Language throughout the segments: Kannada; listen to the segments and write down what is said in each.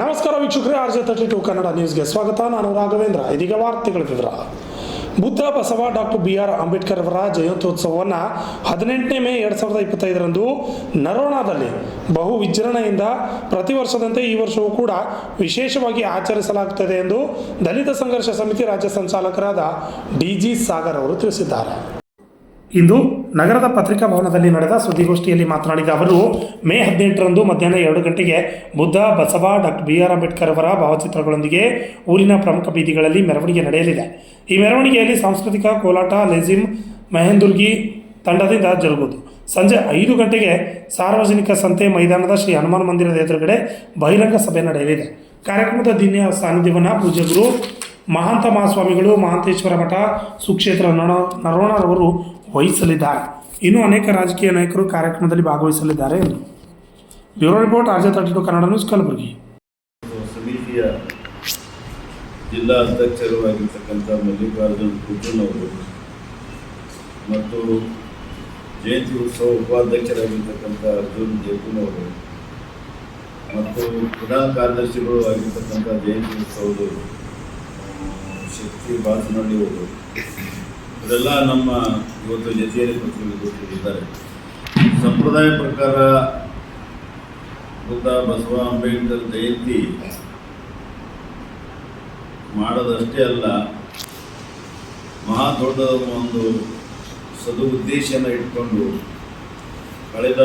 ನಮಸ್ಕಾರ ವೀಕ್ಷಕರೇ, RJ32 ಕನ್ನಡ ನ್ಯೂಸ್ಗೆ ಸ್ವಾಗತ. ನಾನು ರಾಘವೇಂದ್ರ. ಇದೀಗ ವಾರ್ತೆಗಳ ವಿವರ. ಬುದ್ಧ ಬಸವ ಡಾಕ್ಟರ್ BR ಅಂಬೇಡ್ಕರ್ ಅವರ ಜಯಂತ್ಯೋತ್ಸವವನ್ನು 18 ಮೇ 2025ರಂದು ನರೋಣಾದಲ್ಲಿ ಬಹು ವಿಜೃಂಭಣೆಯಿಂದ ಪ್ರತಿ ವರ್ಷದಂತೆ ಈ ವರ್ಷವೂ ಕೂಡ ವಿಶೇಷವಾಗಿ ಆಚರಿಸಲಾಗುತ್ತದೆ ಎಂದು ದಲಿತ ಸಂಘರ್ಷ ಸಮಿತಿ ರಾಜ್ಯ ಸಂಚಾಲಕರಾದ DG ಸಾಗರ್ ಅವರು ತಿಳಿಸಿದ್ದಾರೆ. ಇಂದು ನಗರದ ಪತ್ರಿಕಾ ಭವನದಲ್ಲಿ ನಡೆದ ಸುದ್ದಿಗೋಷ್ಠಿಯಲ್ಲಿ ಮಾತನಾಡಿದ ಅವರು, ಮೇ 18ರಂದು ಮಧ್ಯಾಹ್ನ 2 ಗಂಟೆಗೆ ಬುದ್ಧ ಬಸವ ಡಾಕ್ಟರ್ BR ಅಂಬೇಡ್ಕರ್ ಅವರ ಭಾವಚಿತ್ರಗಳೊಂದಿಗೆ ಊರಿನ ಪ್ರಮುಖ ಬೀದಿಗಳಲ್ಲಿ ಮೆರವಣಿಗೆ ನಡೆಯಲಿದೆ. ಈ ಮೆರವಣಿಗೆಯಲ್ಲಿ ಸಾಂಸ್ಕೃತಿಕ ಕೋಲಾಟ, ಲೆಜಿಮ್, ಮೆಹಂದುರ್ಗಿ ತಂಡದಿಂದ ಜರುಗುವುದು. ಸಂಜೆ 5 ಗಂಟೆಗೆ ಸಾರ್ವಜನಿಕ ಸಂತೆ ಮೈದಾನದ ಶ್ರೀ ಹನುಮಾನ್ ಮಂದಿರದ ಎದುರುಗಡೆ ಬಹಿರಂಗ ಸಭೆ ನಡೆಯಲಿದೆ. ಕಾರ್ಯಕ್ರಮದ ದಿನ ಸಾನ್ನಿಧ್ಯವನ್ನು ಪೂಜ್ಯ ಗುರು ಮಹಾಂತ ಮಹಾಸ್ವಾಮಿಗಳು, ಮಹಾಂತೇಶ್ವರ ಮಠ ಸುಕ್ಷೇತ್ರ ನರೋಣರವರು ವಹಿಸಲಿದ್ದಾರೆ. ಇನ್ನೂ ಅನೇಕ ರಾಜಕೀಯ ನಾಯಕರು ಕಾರ್ಯಕ್ರಮದಲ್ಲಿ ಭಾಗವಹಿಸಲಿದ್ದಾರೆ ಎಂದು bureau report, RJ32 Kannada news, Kalaburagi. ಸಮಿತಿಯ ಜಿಲ್ಲಾ ಅಧ್ಯಕ್ಷರು ಆಗಿರ್ತಕ್ಕಂಥ ಮಲ್ಲಿಕಾರ್ಜುನ್ ಕುಜುನ್ ಅವರು ಮತ್ತು ಜಯಂತಿ ಉತ್ಸವ ಉಪಾಧ್ಯಕ್ಷರಾಗಿರ್ತಕ್ಕಂಥ ಅರ್ಜುನ್ ಜೇಕುನ್ ಅವರು ಮತ್ತು ಪ್ರಧಾನ ಕಾರ್ಯದರ್ಶಿಗಳು ಆಗಿರ್ತಕ್ಕಂಥ ಜಯಂತಿ ಉತ್ಸವದ ಶಕ್ತಿ ಬಾಸನಹಳ್ಳಿ ಅವರು ಇವರೆಲ್ಲ ನಮ್ಮ ಇವತ್ತು ಜೊತೆಯಲ್ಲಿ ಪತ್ರಿಕೆಗಳಿದ್ದಾರೆ. ಸಂಪ್ರದಾಯ ಪ್ರಕಾರ ಬುದ್ಧ ಬಸವ ಅಂಬೇಡ್ಕರ್ ಜಯಂತಿ ಮಾಡೋದಷ್ಟೇ ಅಲ್ಲ, ಮಹಾ ದೊಡ್ಡ ಒಂದು ಸದುದ್ದೇಶನ ಇಟ್ಕೊಂಡು ಕಳೆದ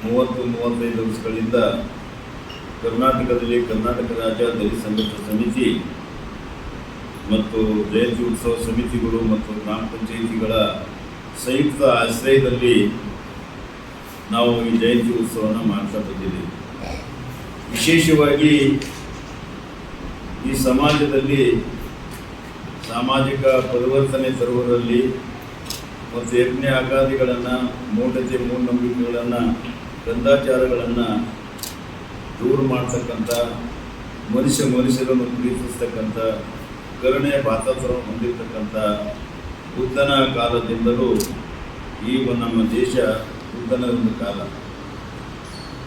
30-35 ವರ್ಷಗಳಿಂದ ಕರ್ನಾಟಕದಲ್ಲಿ ಕರ್ನಾಟಕ ರಾಜ್ಯ ದಲಿತ ಸಂಘರ್ಷ ಸಮಿತಿ ಮತ್ತು ಜಯಂತಿ ಉತ್ಸವ ಸಮಿತಿಗಳು ಮತ್ತು ಗ್ರಾಮ ಪಂಚಾಯಿತಿಗಳ ಸಂಯುಕ್ತ ಆಶ್ರಯದಲ್ಲಿ ನಾವು ಈ ಜಯಂತಿ ಉತ್ಸವವನ್ನು ಮಾಡ್ತಾ ಬಂದಿದ್ದೀವಿ. ವಿಶೇಷವಾಗಿ ಈ ಸಮಾಜದಲ್ಲಿ ಸಾಮಾಜಿಕ ಪರಿವರ್ತನೆ ತರುವುದರಲ್ಲಿ ಮತ್ತು ಯಜ್ಞ ಆಗಾದಿಗಳನ್ನು, ಮೂಢತೆ ಮೂಢನಂಬಿಕೆಗಳನ್ನು, ಗಂಧಾಚಾರಗಳನ್ನು ದೂರ ಮಾಡ್ತಕ್ಕಂಥ, ಮನುಷ್ಯರನ್ನು ಪ್ರೀತಿಸ್ತಕ್ಕಂಥ, ಕರುಣೆಯ ಪಾತ್ರವನ್ನು ಹೊಂದಿರತಕ್ಕಂಥ ಬುದ್ಧನ ಕಾಲದಿಂದಲೂ ಈ ನಮ್ಮ ದೇಶ ಬುದ್ಧನ ಒಂದು ಕಾಲ.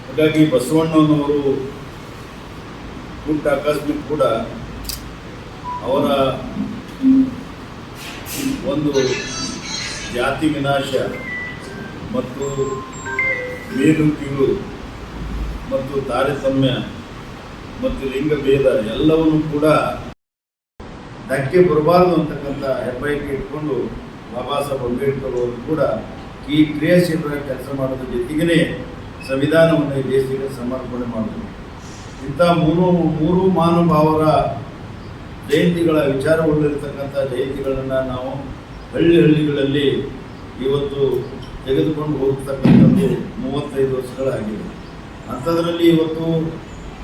ಹಾಗಾಗಿ ಬಸವಣ್ಣನವರು ಹುಟ್ಟು ಆಕಸ್ಮಿಕ ಕೂಡ ಅವರ ಒಂದು ಜಾತಿ ವಿನಾಶ ಮತ್ತು ಮೇಲು ಕೀಳು ಮತ್ತು ತಾರತಮ್ಯ ಮತ್ತು ಲಿಂಗಭೇದ ಎಲ್ಲವನ್ನೂ ಕೂಡ ಧಕ್ಕೆ ಬರಬಾರದು ಅಂತಕ್ಕಂಥ ಹೆಬ್ಬಯಕೆ ಇಟ್ಕೊಂಡು ಬಾಬಾ ಸಾಹೇಬ್ ಅಂಬೇಡ್ಕರ್ ಅವರು ಕೂಡ ಈ ಕ್ರಿಯಾಶೀಲರಾಗಿ ಕೆಲಸ ಮಾಡೋದ್ರ ಜೊತೆಗೇ ಸಂವಿಧಾನವನ್ನು ಈ ದೇಶಕ್ಕೆ ಸಮರ್ಪಣೆ ಮಾಡಿದ್ರು. ಇಂಥ ಮೂರು ಮಹಾನುಭಾವರ ಜಯಂತಿಗಳ ವಿಚಾರಗಳಿರ್ತಕ್ಕಂಥ ಜಯಂತಿಗಳನ್ನು ನಾವು ಹಳ್ಳಿಗಳಲ್ಲಿ ಇವತ್ತು ತೆಗೆದುಕೊಂಡು ಹೋಗ್ತಕ್ಕಂಥದ್ದು 35 ವರ್ಷಗಳಾಗಿವೆ. ಅಂಥದ್ರಲ್ಲಿ ಇವತ್ತು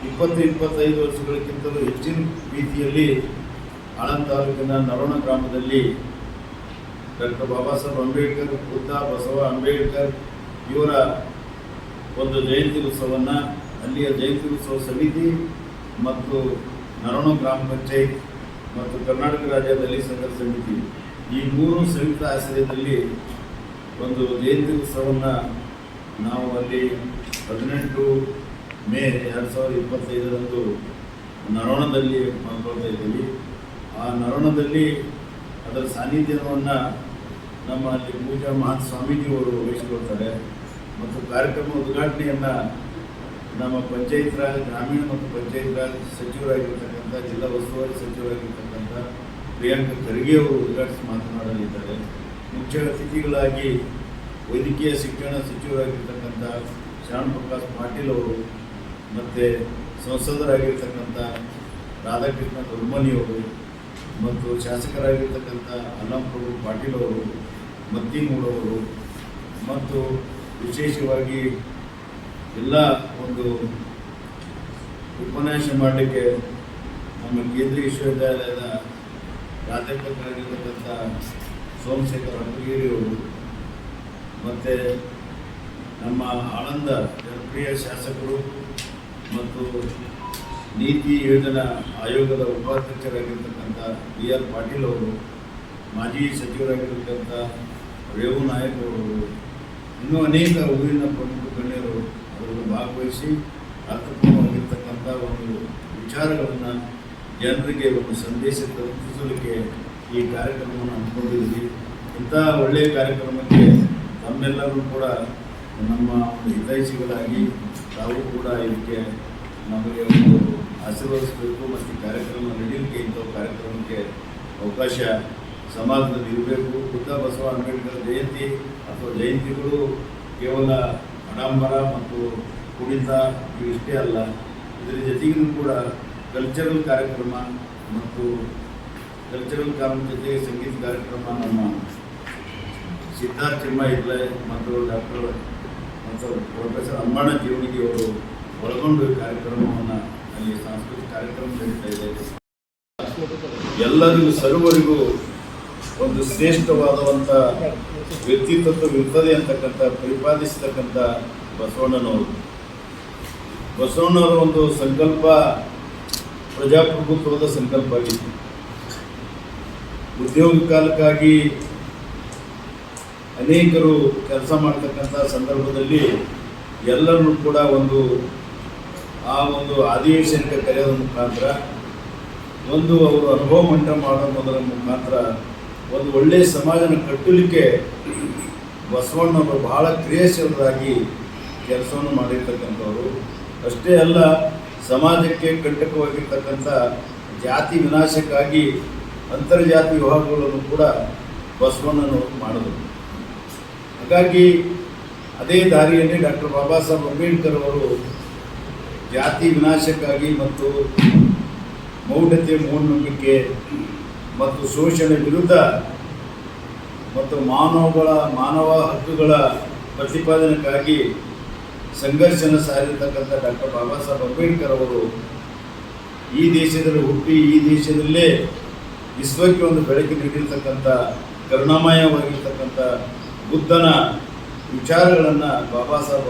20-25 ವರ್ಷಗಳಕ್ಕಿಂತಲೂ ಹೆಚ್ಚಿನ ರೀತಿಯಲ್ಲಿ ಆಳಂದ ತಾಲೂಕಿನ ನರೋಣ ಗ್ರಾಮದಲ್ಲಿ ಡಾಕ್ಟರ್ ಬಾಬಾ ಸಾಹೇಬ್ ಅಂಬೇಡ್ಕರ್, ಬುದ್ಧ ಬಸವ ಅಂಬೇಡ್ಕರ್ ಇವರ ಒಂದು ಜಯಂತಿ ಉತ್ಸವವನ್ನು ಅಲ್ಲಿಯ ಜಯಂತಿ ಉತ್ಸವ ಸಮಿತಿ ಮತ್ತು ನರೋಣ ಗ್ರಾಮ ಪಂಚಾಯತ್ ಮತ್ತು ಕರ್ನಾಟಕ ರಾಜ್ಯ ದಲಿತ ಸಂಘರ್ಷ ಸಮಿತಿ ಈ 3 ಸಂಯುಕ್ತ ಆಶ್ರಯದಲ್ಲಿ ಒಂದು ಜಯಂತಿ ಉತ್ಸವವನ್ನು ನಾವು ಅಲ್ಲಿ 18 ಮೇ 2025ರಂದು ನರೋಣದಲ್ಲಿ ಮಾಡ್ಕೊಳ್ತಾ ಇದ್ದೀವಿ. ಆ ನರೋಣದಲ್ಲಿ ಅದರ ಸಾನ್ನಿಧ್ಯವನ್ನು ನಮ್ಮ ಅಲ್ಲಿ ಪೂಜಾ ಮಹಾಂತ ಸ್ವಾಮೀಜಿಯವರು ವಹಿಸಿಕೊಳ್ತಾರೆ ಮತ್ತು ಕಾರ್ಯಕ್ರಮ ಉದ್ಘಾಟನೆಯನ್ನು ನಮ್ಮ ಪಂಚಾಯತ್ ರಾಜ್ ಗ್ರಾಮೀಣ ಮತ್ತು ಪಂಚಾಯತ್ ರಾಜ್ ಸಚಿವರಾಗಿರ್ತಕ್ಕಂಥ, ಜಿಲ್ಲಾ ಉಸ್ತುವಾರಿ ಸಚಿವರಾಗಿರ್ತಕ್ಕಂಥ ಪ್ರಿಯಾಂಕ ಖರ್ಗೆ ಅವರು ಉದ್ಘಾಟಿಸಿ ಮಾತನಾಡಲಿದ್ದಾರೆ. ಮುಖ್ಯ ಅತಿಥಿಗಳಾಗಿ ವೈದ್ಯಕೀಯ ಶಿಕ್ಷಣ ಸಚಿವರಾಗಿರ್ತಕ್ಕಂಥ ಶ್ಯಾಮ್ ಪ್ರಕಾಶ್ ಪಾಟೀಲ್ ಅವರು ಮತ್ತು ಸಂಸದರಾಗಿರ್ತಕ್ಕಂಥ ರಾಧಾಕೃಷ್ಣ ದೊಡ್ಮನಿಯವರು ಮತ್ತು ಶಾಸಕರಾಗಿರ್ತಕ್ಕಂಥ ಅಲ್ಲಂಪ್ರಭು ಪಾಟೀಲ್ ಅವರು, ಮತ್ತಿಮೂಡವರು ಮತ್ತು ವಿಶೇಷವಾಗಿ ಎಲ್ಲ ಒಂದು ಉಪನ್ಯಾಸ ಮಾಡಲಿಕ್ಕೆ ನಮ್ಮ ಕೇಂದ್ರೀಯ ವಿಶ್ವವಿದ್ಯಾಲಯದ ಪ್ರಾಧ್ಯಾಪಕರಾಗಿರ್ತಕ್ಕಂಥ ಸೋಮಶೇಖರ್ ಅಪ್ಪಗಿರಿಯವರು ಮತ್ತು ನಮ್ಮ ಆಳಂದ ಜನಪ್ರಿಯ ಶಾಸಕರು ಮತ್ತು ನೀತಿ ಯೋಜನಾ ಆಯೋಗದ ಉಪಾಧ್ಯಕ್ಷರಾಗಿರ್ತಕ್ಕಂಥ BR ಪಾಟೀಲ್ ಅವರು, ಮಾಜಿ ಸಚಿವರಾಗಿರ್ತಕ್ಕಂಥ ರೇವು ನಾಯಕ್ ಅವರು, ಇನ್ನೂ ಅನೇಕ ಊರಿನ ಪ್ರಮುಖ ಗಣ್ಯರು ಅವರು ಭಾಗವಹಿಸಿ ಅರ್ಥಪೂರ್ಣವಾಗಿರ್ತಕ್ಕಂಥ ಅಂತಕ್ಕಂಥ ಒಂದು ವಿಚಾರಗಳನ್ನು ಜನರಿಗೆ ಒಂದು ಸಂದೇಶ ತಲುಪಿಸಲಿಕ್ಕೆ ಈ ಕಾರ್ಯಕ್ರಮವನ್ನು ಹಮ್ಮಿಕೊಂಡಿದ್ದೀವಿ. ಇಂಥ ಒಳ್ಳೆಯ ಕಾರ್ಯಕ್ರಮಕ್ಕೆ ನಮ್ಮೆಲ್ಲರೂ ಕೂಡ ನಮ್ಮ ಒಂದು ಹಿತೈಷಿಗಳಾಗಿ ತಾವು ಕೂಡ ಇದಕ್ಕೆ ನಮಗೆ ಒಂದು ಆಶೀರ್ವದಿಸಬೇಕು ಮತ್ತು ಕಾರ್ಯಕ್ರಮ ನಡೆಯಲಿಕ್ಕೆ ಇಂಥ ಕಾರ್ಯಕ್ರಮಕ್ಕೆ ಅವಕಾಶ ಸಮಾಜದಲ್ಲಿ ಇರಬೇಕು. ಬುದ್ಧ ಬಸವ ಅಂಬೇಡ್ಕರ್ ಜಯಂತಿ ಅಥವಾ ಜಯಂತಿಗಳು ಕೇವಲ ಆಡಂಬರ ಮತ್ತು ಕುಣಿತ ಇವಿಷ್ಟೇ ಅಲ್ಲ, ಇದರ ಜೊತೆಗೂ ಕೂಡ ಕಲ್ಚರಲ್ ಕಾರ್ಯಕ್ರಮ ಮತ್ತು ಕಲ್ಚರಲ್ ಕಾರ್ಯಕ್ರಮ ಜೊತೆಗೆ ಸಂಗೀತ ಕಾರ್ಯಕ್ರಮ ನಮ್ಮ ಸಿದ್ಧಾರ್ಥ ಚಿಮ್ಮ ಇರ್ಲೆ ಮತ್ತು ಡಾಕ್ಟರ್ ಮತ್ತು ಪ್ರೊಫೆಸರ್ ಅಮ್ಮಣ್ಣ ಜೀವನಿಗೆ ಅವರು ಒಳಗೊಂಡು ಈ ಕಾರ್ಯಕ್ರಮವನ್ನು ಅಲ್ಲಿ ಸಾಂಸ್ಕೃತಿಕ ಕಾರ್ಯಕ್ರಮ ನಡೀತಾ ಇದೆ. ಎಲ್ಲರಿಗೂ ಸರ್ವರಿಗೂ ಒಂದು ಶ್ರೇಷ್ಠವಾದಂಥ ವ್ಯಕ್ತಿತ್ವವಿರ್ತದೆ ಅಂತಕ್ಕಂಥ ಪ್ರತಿಪಾದಿಸತಕ್ಕಂಥ ಬಸವಣ್ಣನವರ ಒಂದು ಸಂಕಲ್ಪ ಪ್ರಜಾಪ್ರಭುತ್ವದ ಸಂಕಲ್ಪ ಆಗಿತ್ತು. ಉದ್ಯೋಗ ಕಾಲಕ್ಕಾಗಿ ಅನೇಕರು ಕೆಲಸ ಮಾಡ್ತಕ್ಕಂಥ ಸಂದರ್ಭದಲ್ಲಿ ಎಲ್ಲರನ್ನೂ ಕೂಡ ಒಂದು ಅಧಿವೇಶನಕ್ಕೆ ಕರೆಯೋದ್ರ ಮುಖಾಂತರ ಒಂದು ಅವರು ಅನುಭವ ಮಂಟಪ ಮಾಡೋದರ ಮುಖಾಂತರ ಒಂದು ಒಳ್ಳೆಯ ಸಮಾಜನ ಕಟ್ಟಲಿಕ್ಕೆ ಬಸವಣ್ಣವರು ಬಹಳ ಕ್ರಿಯಾಶೀಲರಾಗಿ ಕೆಲಸವನ್ನು ಮಾಡಿರ್ತಕ್ಕಂಥವ್ರು. ಅಷ್ಟೇ ಅಲ್ಲ, ಸಮಾಜಕ್ಕೆ ಕಂಟಕವಾಗಿರ್ತಕ್ಕಂಥ ಜಾತಿ ವಿನಾಶಕ್ಕಾಗಿ ಅಂತರ್ಜಾತಿ ವಿವಾಹಗಳನ್ನು ಕೂಡ ಬಸವಣ್ಣನವರು ಮಾಡಿದರು. ಹಾಗಾಗಿ ಅದೇ ದಾರಿಯಲ್ಲಿ ಡಾಕ್ಟರ್ ಬಾಬಾ ಸಾಹೇಬ್ ಅಂಬೇಡ್ಕರ್ ಅವರು ಜಾತಿ ವಿನಾಶಕ್ಕಾಗಿ ಮತ್ತು ಮೌಢ್ಯತೆ, ಮೂಢನಂಬಿಕೆ ಮತ್ತು ಶೋಷಣೆ ವಿರುದ್ಧ ಮತ್ತು ಮಾನವ ಹಕ್ಕುಗಳ ಪ್ರತಿಪಾದನೆಗಾಗಿ ಸಂಘರ್ಷನ ಸಾರಿರ್ತಕ್ಕಂಥ ಡಾಕ್ಟರ್ ಬಾಬಾ ಸಾಹೇಬ್ ಅಂಬೇಡ್ಕರ್ ಅವರು ಈ ದೇಶದಲ್ಲಿ ಹುಟ್ಟಿ ಈ ದೇಶದಲ್ಲೇ ವಿಶ್ವಕ್ಕೆ ಒಂದು ಬೆಳಕು ನೀಡಿರ್ತಕ್ಕಂಥ ಕರುಣಾಮಯವಾಗಿರ್ತಕ್ಕಂಥ ಬುದ್ಧನ ವಿಚಾರಗಳನ್ನು ಬಾಬಾ ಸಾಹೇಬ್